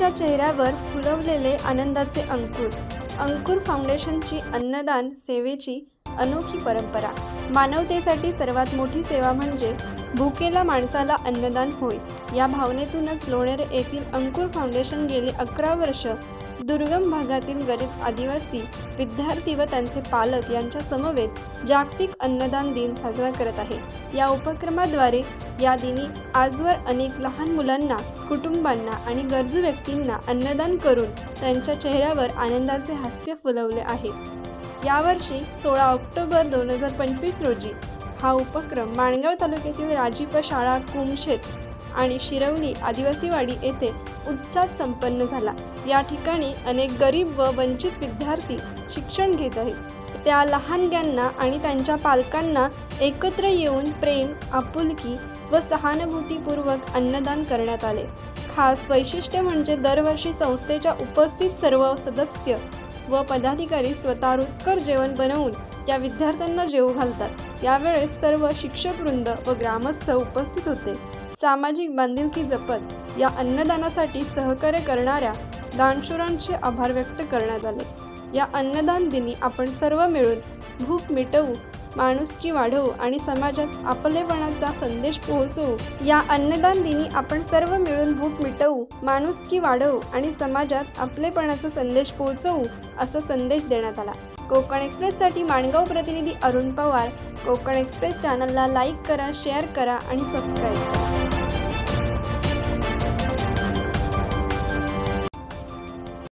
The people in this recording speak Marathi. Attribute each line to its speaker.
Speaker 1: सर्वांच्या चेहऱ्यावर फुलवलेले आनंदाचे अंकुर. अंकुर फाउंडेशनची अन्नदान सेवेची अनोखी परंपरा. मानवतेसाठी सर्वात मोठी सेवा म्हणजे भुकेल्या माणसाला अन्नदान होय. या भावनेतूनच लोणेर येथील अंकुर फाउंडेशन गेली 11 वर्ष दुर्गम भागातील गरीब आदिवासी विद्यार्थी व त्यांचे पालक यांच्या समवेत जागतिक अन्नदान दिन साजरा करत आहे. या उपक्रमाद्वारे या दिनी आजवर अनेक लहान मुलांना, कुटुंबांना आणि गरजू व्यक्तींना अन्नदान करून त्यांच्या चेहऱ्यावर आनंदाचे हास्य फुलवले आहे. यावर्षी 16 ऑक्टोबर 2025 रोजी हा उपक्रम माणगाव तालुक्यातील राजीप शाळा, कुमशेत आणि शिरवली आदिवासीवाडी येथे उत्साहात संपन्न झाला. या ठिकाणी अनेक गरीब व वंचित विद्यार्थी शिक्षण घेत आहेत. त्या लहानग्यांना आणि त्यांच्या पालकांना एकत्र येऊन प्रेम, आपुलकी व सहानुभूतीपूर्वक अन्नदान करण्यात आले. खास वैशिष्ट्य म्हणजे दरवर्षी संस्थेच्या उपस्थित सर्व सदस्य व पदाधिकारी स्वतः रुचकर जेवण बनवून या विद्यार्थ्यांना जेवू घालतात. यावेळेस सर्व शिक्षकवृंद व ग्रामस्थ उपस्थित होते. सामाजिक बांधिलकी जपत या अन्नदानासाठी सहकार्य करणाऱ्या दानशूरांचे आभार व्यक्त करण्यात आले. या अन्नदान दिनी आपण सर्व मिळून भूक मिटवू, माणुसकी वाढवू आणि समाजात आपलेपणाचा संदेश पोहोचवू. या अन्नदान दिनी आपण सर्व मिळून भूक मिटवू, माणुसकी वाढवू आणि समाजात आपलेपणाचा संदेश पोहोचवू असा संदेश देण्यात आला. कोकण एक्सप्रेससाठी माणगाव प्रतिनिधी अरुण पवार. कोकण एक्सप्रेस चॅनलला लाईक करा, शेअर करा आणि सबस्क्राईब करा.